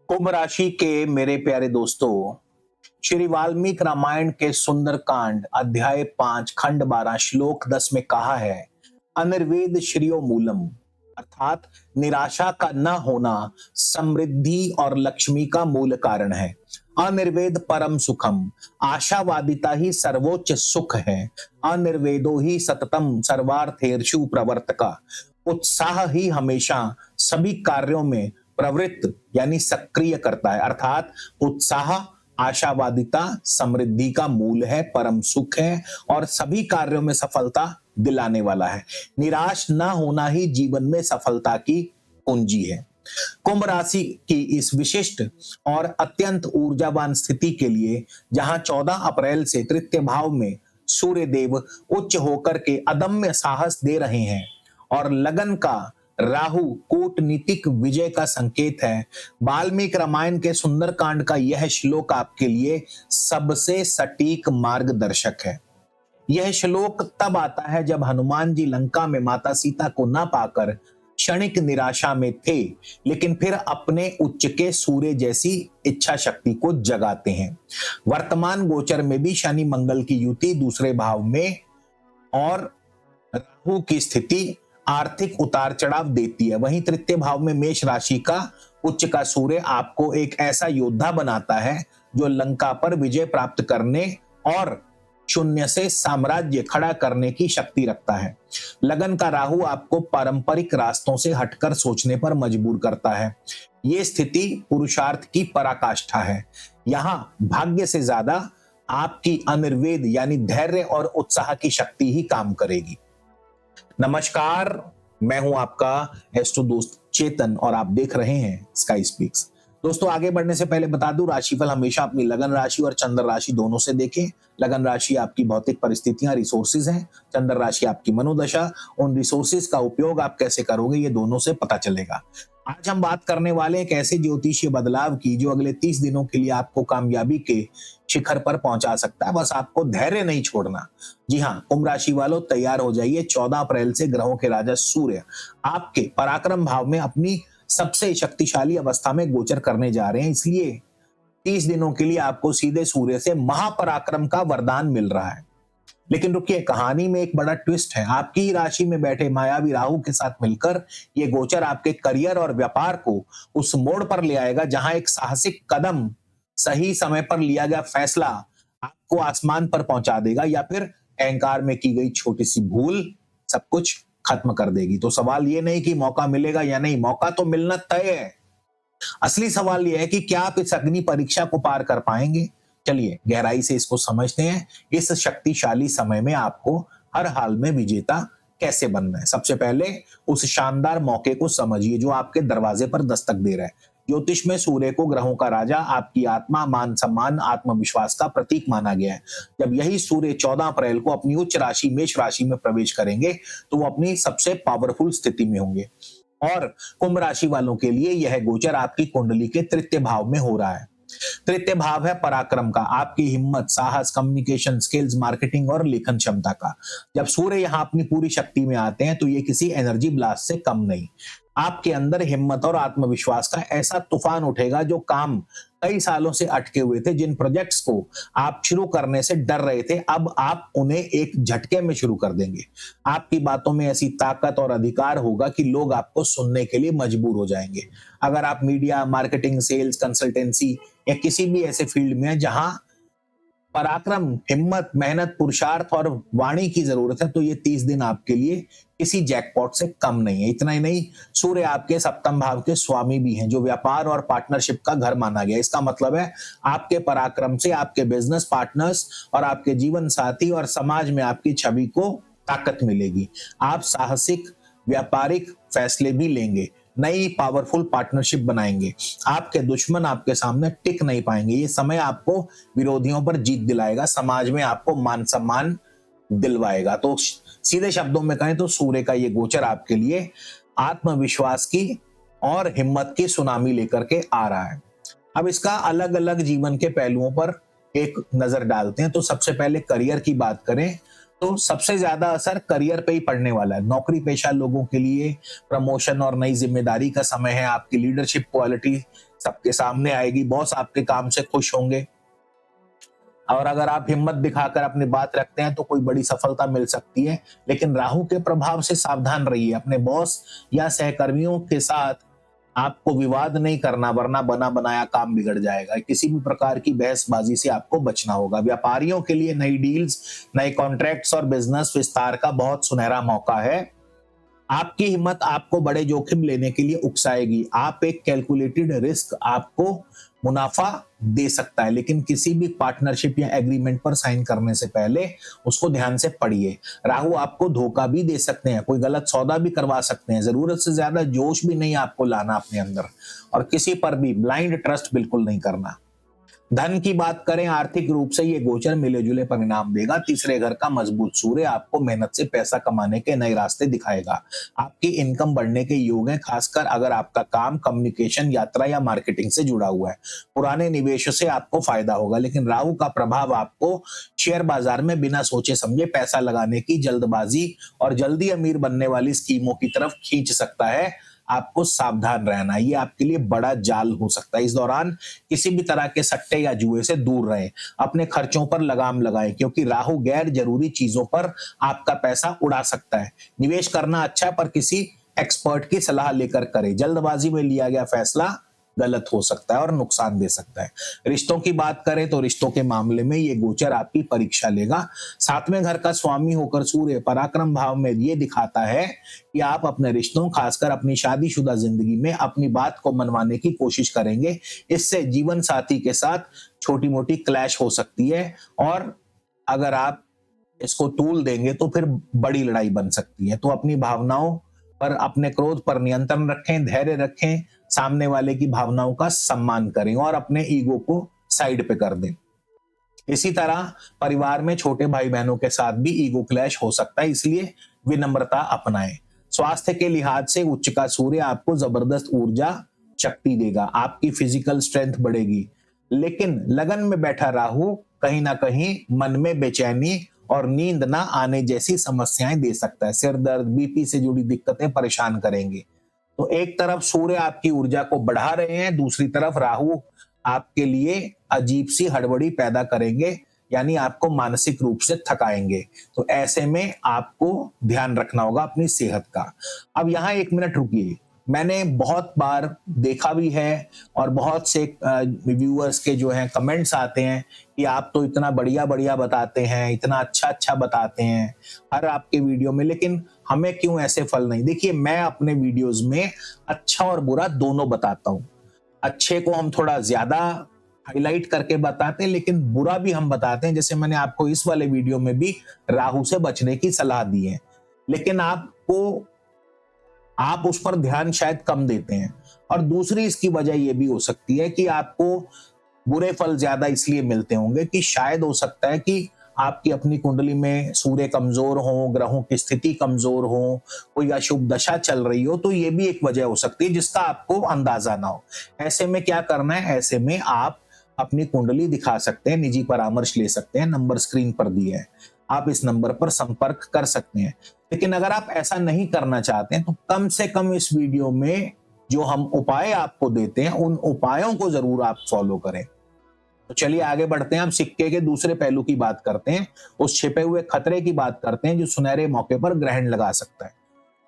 कुंभ राशि के मेरे प्यारे दोस्तों, श्री वाल्मीकि रामायण के सुंदरकांड अध्याय 5 खंड 12 श्लोक 10 में कहा है, अनिर्वेद श्रेयो मूलम, अर्थात निराशा का न होना समृद्धि और लक्ष्मी का मूल कारण है। अनिर्वेद परम सुखम, आशावादिता ही सर्वोच्च सुख है। अनिर्वेदो ही सततम सर्वार्थेषु प्रवर्तका, उत्साह ही हमेशा सभी कार्यों में प्रवृत्त यानी सक्रिय करता है। अर्थात उत्साह आशावादिता समृद्धि का मूल है, परम सुख है और सभी कार्यों में सफलता दिलाने वाला है। निराश न होना ही जीवन में सफलता की कुंजी है। कुंभ राशि की इस विशिष्ट और अत्यंत ऊर्जावान स्थिति के लिए जहां 14 अप्रैल से तृतीय भाव में सूर्य देव उच्च होकर के अदम्य साहस दे रहे हैं और लगन का राहु कूटनीतिक विजय का संकेत है, वाल्मीकि रामायण के सुंदरकांड का यह श्लोक आपके लिए सबसे सटीक मार्गदर्शक है। यह श्लोक तब आता है जब हनुमान जी लंका में माता सीता को न पाकर क्षणिक निराशा में थे, लेकिन फिर अपने उच्च के सूर्य जैसी इच्छा शक्ति को जगाते हैं। वर्तमान गोचर में भी शनि मंगल की युति दूसरे भाव में और राहु की स्थिति आर्थिक उतार चढ़ाव देती है। वहीं तृतीय भाव में मेष राशि का उच्च का सूर्य आपको एक ऐसा योद्धा बनाता है जो लंका पर विजय प्राप्त करने और शून्य से साम्राज्य खड़ा करने की शक्ति रखता है। लगन का राहु आपको पारंपरिक रास्तों से हटकर सोचने पर मजबूर करता है। ये स्थिति पुरुषार्थ की पराकाष्ठा है। यहाँ भाग्य से ज्यादा आपकी अनिर्वेद यानी धैर्य और उत्साह की शक्ति ही काम करेगी। नमस्कार, मैं हूं आपका एस्ट्रो दोस्त चेतन और आप देख रहे हैं स्काई स्पीक्स। दोस्तों, आगे बढ़ने से पहले बता दूं, राशिफल हमेशा अपनी लगन राशि और चंद्र राशि दोनों से देखें। लगन राशि आपकी भौतिक परिस्थितियां रिसोर्सेज हैं, चंद्र राशि आपकी मनोदशा। उन रिसोर्सेज का उपयोग आप कैसे करोगे ये दोनों से पता चलेगा। आज हम बात करने वाले एक ऐसे ज्योतिषीय बदलाव की जो अगले 30 दिनों के लिए आपको कामयाबी के शिखर पर पहुंचा सकता है। बस आपको धैर्य नहीं छोड़ना। जी हाँ, कुंभ राशि वालों, तैयार हो जाइए। 14 अप्रैल से ग्रहों के राजा सूर्य आपके पराक्रम भाव में अपनी सबसे शक्तिशाली अवस्था में गोचर करने जा रहे हैं। इसलिए 30 दिनों के लिए आपको सीधे सूर्य से महापराक्रम का वरदान मिल रहा है। लेकिन रुकिए, कहानी में एक बड़ा ट्विस्ट है। आपकी ही राशि में बैठे मायावी राहु के साथ मिलकर ये गोचर आपके करियर और व्यापार को उस मोड़ पर ले आएगा जहां एक साहसिक कदम, सही समय पर लिया गया फैसला आपको आसमान पर पहुंचा देगा या फिर अहंकार में की गई छोटी सी भूल सब कुछ खत्म कर देगी। तो सवाल ये नहीं कि मौका मिलेगा या नहीं, मौका तो मिलना तय है। असली सवाल यह है कि क्या आप इस अग्नि परीक्षा को पार कर पाएंगे। चलिए गहराई से इसको समझते हैं। इस शक्तिशाली समय में आपको हर हाल में विजेता कैसे बनना है। सबसे पहले उस शानदार मौके को समझिए जो आपके दरवाजे पर दस्तक दे रहा है। ज्योतिष में सूर्य को ग्रहों का राजा, आपकी आत्मा, मान सम्मान, आत्मविश्वास का प्रतीक माना गया है। जब यही सूर्य 14 अप्रैल को अपनी उच्च राशि मेष राशि में प्रवेश करेंगे तो वो अपनी सबसे पावरफुल स्थिति में होंगे। और कुंभ राशि वालों के लिए यह गोचर आपकी कुंडली के तृतीय भाव में हो रहा है। तृतीय भाव है पराक्रम का, आपकी हिम्मत, साहस, कम्युनिकेशन स्किल्स, मार्केटिंग और लेखन क्षमता का। जब सूर्य यहाँ अपनी पूरी शक्ति में आते हैं तो ये किसी एनर्जी ब्लास्ट से कम नहीं। आपके अंदर हिम्मत और आत्मविश्वास का ऐसा तूफान उठेगा जो काम कई सालों से अटके हुए थे, जिन प्रोजेक्ट्स को आप शुरू करने से डर रहे थे, अब आप उन्हें एक झटके में शुरू कर देंगे। आपकी बातों में ऐसी ताकत और अधिकार होगा कि लोग आपको सुनने के लिए मजबूर हो जाएंगे। अगर आप मीडिया, मार्केटिंग, सेल्स, कंसल्टेंसी या किसी भी ऐसे फील्ड में हैं जहां पराक्रम, हिम्मत, मेहनत, पुरुषार्थ और वाणी की जरूरत है, तो ये 30 दिन आपके लिए किसी जैकपॉट से कम नहीं है। इतना ही नहीं, सूर्य आपके सप्तम भाव के स्वामी भी हैं जो व्यापार और पार्टनरशिप का घर माना गया। इसका मतलब है आपके पराक्रम से आपके बिजनेस पार्टनर्स और आपके जीवन साथी और समाज में आपकी छवि को ताकत मिलेगी। आप साहसिक व्यापारिक फैसले भी लेंगे, नई पावरफुल पार्टनरशिप बनाएंगे। आपके दुश्मन आपके सामने टिक नहीं पाएंगे। ये समय आपको विरोधियों पर जीत दिलाएगा, समाज में आपको मान सम्मान दिलवाएगा। तो सीधे शब्दों में कहें तो सूर्य का ये गोचर आपके लिए आत्मविश्वास की और हिम्मत की सुनामी लेकर के आ रहा है। अब इसका अलग अलग जीवन के पहलुओं पर एक नजर डालते हैं। तो सबसे पहले करियर की बात करें तो सबसे ज्यादा असर करियर पे ही पड़ने वाला है। नौकरी पेशा लोगों के लिए प्रमोशन और नई जिम्मेदारी का समय है। आपकी लीडरशिप क्वालिटी सबके सामने आएगी, बॉस आपके काम से खुश होंगे। और अगर आप हिम्मत दिखाकर अपनी बात रखते हैं तो कोई बड़ी सफलता मिल सकती है। लेकिन राहु के प्रभाव से सावधान रहिए। अपने बॉस या सहकर्मियों के साथ आपको विवाद नहीं करना, वरना बना बनाया काम बिगड़ जाएगा। किसी भी प्रकार की बहसबाजी से आपको बचना होगा। व्यापारियों के लिए नई डील्स, नए कॉन्ट्रैक्ट्स और बिजनेस विस्तार का बहुत सुनहरा मौका है। आपकी हिम्मत आपको बड़े जोखिम लेने के लिए उकसाएगी। आप एक कैलकुलेटेड रिस्क आपको मुनाफा दे सकता है, लेकिन किसी भी पार्टनरशिप या एग्रीमेंट पर साइन करने से पहले उसको ध्यान से पढ़िए। राहु आपको धोखा भी दे सकते हैं, कोई गलत सौदा भी करवा सकते हैं। जरूरत से ज्यादा जोश भी नहीं आपको लाना अपने अंदर, और किसी पर भी ब्लाइंड ट्रस्ट बिल्कुल नहीं करना। धन की बात करें, आर्थिक रूप से ये गोचर मिले जुले परिणाम देगा। तीसरे घर का मजबूत सूर्य आपको मेहनत से पैसा कमाने के नए रास्ते दिखाएगा। आपकी इनकम बढ़ने के योग है, खासकर अगर आपका काम कम्युनिकेशन, यात्रा या मार्केटिंग से जुड़ा हुआ है। पुराने निवेशों से आपको फायदा होगा, लेकिन राहु का प्रभाव आपको शेयर बाजार में बिना सोचे समझे पैसा लगाने की जल्दबाजी और जल्दी अमीर बनने वाली स्कीमों की तरफ खींच सकता है। आपको सावधान रहना, ये आपके लिए बड़ा जाल हो सकता है। इस दौरान किसी भी तरह के सट्टे या जुए से दूर रहें। अपने खर्चों पर लगाम लगाएं, क्योंकि राहु गैर जरूरी चीजों पर आपका पैसा उड़ा सकता है। निवेश करना अच्छा है, पर किसी एक्सपर्ट की सलाह लेकर करें। जल्दबाजी में लिया गया फैसला गलत हो सकता है और नुकसान दे सकता है। रिश्तों की बात करें तो रिश्तों के मामले में ये गोचर आपकी परीक्षा लेगा। सातवें घर का स्वामी होकर सूर्य पराक्रम भाव में ये दिखाता है कि आप अपने रिश्तों, खासकर अपनी शादीशुदा जिंदगी में अपनी बात को मनवाने की कोशिश करेंगे। इससे जीवन साथी के साथ छोटी मोटी क्लैश हो सकती है, और अगर आप इसको तूल देंगे तो फिर बड़ी लड़ाई बन सकती है। तो अपनी भावनाओं पर, अपने क्रोध पर नियंत्रण रखें, धैर्य रखें, सामने वाले की भावनाओं का सम्मान करें और अपने ईगो को साइड पे कर दें। इसी तरह परिवार में छोटे भाई बहनों के साथ भी ईगो क्लैश हो सकता है, इसलिए विनम्रता अपनाएं। स्वास्थ्य के लिहाज से उच्च का सूर्य आपको जबरदस्त ऊर्जा शक्ति देगा। आपकी फिजिकल स्ट्रेंथ बढ़ेगी, लेकिन लगन में बैठा राहु कहीं ना कहीं मन में बेचैनी और नींद ना आने जैसी समस्याएं दे सकता है। सिर दर्द, बीपी से जुड़ी दिक्कतें परेशान करेंगे। तो एक तरफ सूर्य आपकी ऊर्जा को बढ़ा रहे हैं, दूसरी तरफ राहु आपके लिए अजीब सी हड़बड़ी पैदा करेंगे, यानी आपको मानसिक रूप से थकाएंगे। तो ऐसे में आपको ध्यान रखना होगा अपनी सेहत का। अब यहाँ 1 मिनट रुकिए। मैंने बहुत बार देखा भी है, और बहुत से व्यूअर्स के जो हैं कमेंट्स आते हैं कि आप तो इतना बढ़िया बढ़िया बताते हैं, इतना अच्छा अच्छा बताते हैं हर आपके वीडियो में, लेकिन हमें क्यों ऐसे फल नहीं। देखिए, मैं अपने वीडियोस में अच्छा और बुरा दोनों बताता हूँ। अच्छे को हम थोड़ा ज्यादा हाईलाइट करके बताते हैं, लेकिन बुरा भी हम बताते हैं। जैसे मैंने आपको इस वाले वीडियो में भी राहु से बचने की सलाह दी है, लेकिन आप उस पर ध्यान शायद कम देते हैं। और दूसरी इसकी वजह यह भी हो सकती है कि आपको बुरे फल ज्यादा इसलिए मिलते होंगे कि शायद हो सकता है कि आपकी अपनी कुंडली में सूर्य कमजोर हो, ग्रहों की स्थिति कमजोर हो, कोई अशुभ दशा चल रही हो, तो ये भी एक वजह हो सकती है जिसका आपको अंदाजा ना हो। ऐसे में क्या करना है, ऐसे में आप अपनी कुंडली दिखा सकते हैं, निजी परामर्श ले सकते हैं। नंबर स्क्रीन पर दिए है, आप इस नंबर पर संपर्क कर सकते हैं। लेकिन अगर आप ऐसा नहीं करना चाहते हैं तो कम से कम इस वीडियो में जो हम उपाय आपको देते हैं उन उपायों को जरूर आप फॉलो करें। तो चलिए आगे बढ़ते हैं। हम सिक्के के दूसरे पहलू की बात करते हैं, उस छिपे हुए खतरे की बात करते हैं जो सुनहरे मौके पर ग्रहण लगा सकता है।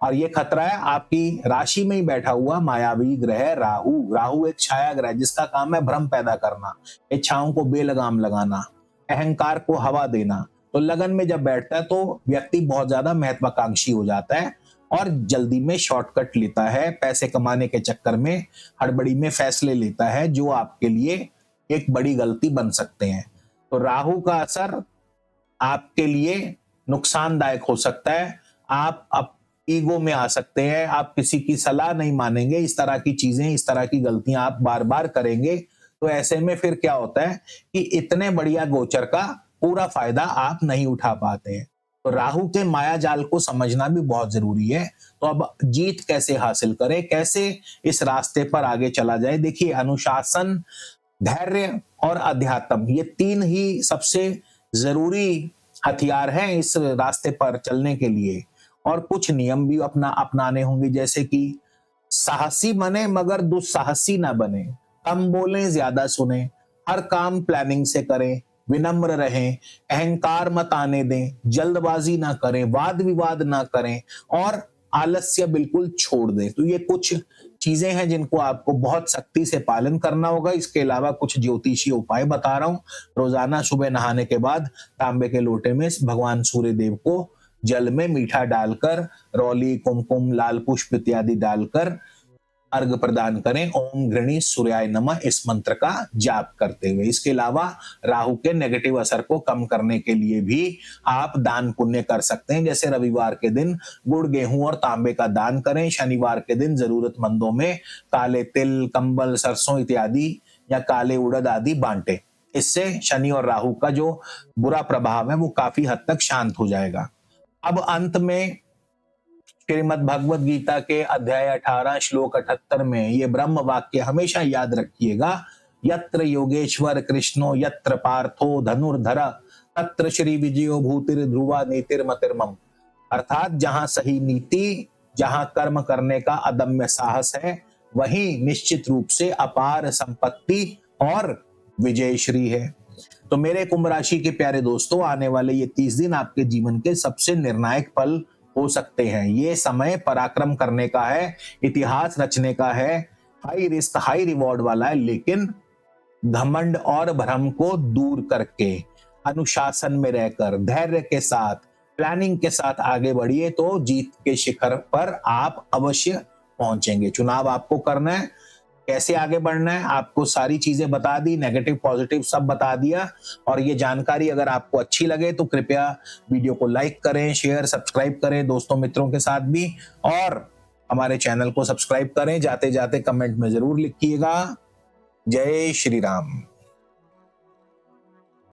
और ये खतरा है आपकी राशि में ही बैठा हुआ मायावी ग्रह राहु। राहु एक छाया ग्रह जिसका काम है भ्रम पैदा करना, इच्छाओं को बेलगाम लगाना, अहंकार को हवा देना। तो लगन में जब बैठता है तो व्यक्ति बहुत ज्यादा महत्वाकांक्षी हो जाता है और जल्दी में शॉर्टकट लेता है, पैसे कमाने के चक्कर में हड़बड़ी में फैसले लेता है जो आपके लिए एक बड़ी गलती बन सकते हैं। तो राहु का असर आपके लिए नुकसानदायक हो सकता है। आप ईगो में आ सकते हैं, आप किसी की सलाह नहीं मानेंगे, इस तरह की चीजें, इस तरह की गलतियां आप बार बार करेंगे। तो ऐसे में फिर क्या होता है कि इतने बढ़िया गोचर का पूरा फायदा आप नहीं उठा पाते हैं। तो राहु के माया जाल को समझना भी बहुत जरूरी है। तो अब जीत कैसे हासिल करें, कैसे इस रास्ते पर आगे चला जाए। देखिए, अनुशासन, धैर्य और अध्यात्म, ये 3 ही सबसे जरूरी हथियार हैं इस रास्ते पर चलने के लिए, और कुछ नियम भी अपनाने होंगे, जैसे कि साहसी बने मगर दुस्साहसी ना बने, कम बोलें ज्यादा सुने, हर काम प्लानिंग से करें, विनम्र रहें, अहंकार मत आने दें, जल्दबाजी ना करें, वाद विवाद ना करें और आलस्य बिल्कुल छोड़ दें। तो ये कुछ चीजें हैं जिनको आपको बहुत सख्ती से पालन करना होगा। इसके अलावा कुछ ज्योतिषीय उपाय बता रहा हूं। रोजाना सुबह नहाने के बाद तांबे के लोटे में भगवान सूर्य देव को जल में मीठा डालकर, रौली, कुमकुम, लाल पुष्प इत्यादि डालकर अर्घ प्रदान करें। ओम गृणी सूर्याय नमः इस मंत्र का जाप करते हुए। इसके अलावा राहु के नेगेटिव असर को कम करने के लिए भी आप दान पुण्य कर सकते हैं, जैसे रविवार के दिन गुड़, गेहूं और तांबे का दान करें। शनिवार के दिन जरूरतमंदों में काले तिल, कंबल, सरसों इत्यादि या काले उड़द आदि बांटे। इससे शनि और राहु का जो बुरा प्रभाव है वो काफी हद तक शांत हो जाएगा। अब अंत में श्रीमद् भगवद गीता के अध्याय 18 श्लोक 78 में ये ब्रह्म वाक्य हमेशा याद रखिएगा, यत्र योगेश्वर कृष्णो यत्र पार्थो धनुर्धर तत्र श्री विजयो भूतिर ध्रुवा नीतिर्मतिर्मम। अर्थात जहां सही नीति, जहां कर्म करने का अदम्य साहस है, वहीं निश्चित रूप से अपार संपत्ति और विजय श्री है। तो मेरे कुंभ राशि के प्यारे दोस्तों, आने वाले ये 30 दिन आपके जीवन के सबसे निर्णायक पल हो सकते हैं। ये समय पराक्रम करने का है, इतिहास रचने का है, हाई रिस्क हाई रिवॉर्ड वाला है, लेकिन घमंड और भ्रम को दूर करके अनुशासन में रहकर धैर्य के साथ प्लानिंग के साथ आगे बढ़िए तो जीत के शिखर पर आप अवश्य पहुंचेंगे। चुनाव आपको करना है, कैसे आगे बढ़ना है आपको सारी चीजें बता दी, नेगेटिव पॉजिटिव सब बता दिया। और ये जानकारी अगर आपको अच्छी लगे तो कृपया वीडियो को लाइक करें, शेयर, सब्सक्राइब करें दोस्तों मित्रों के साथ भी, और हमारे चैनल को सब्सक्राइब करें। जाते जाते कमेंट में जरूर लिखिएगा जय श्री राम।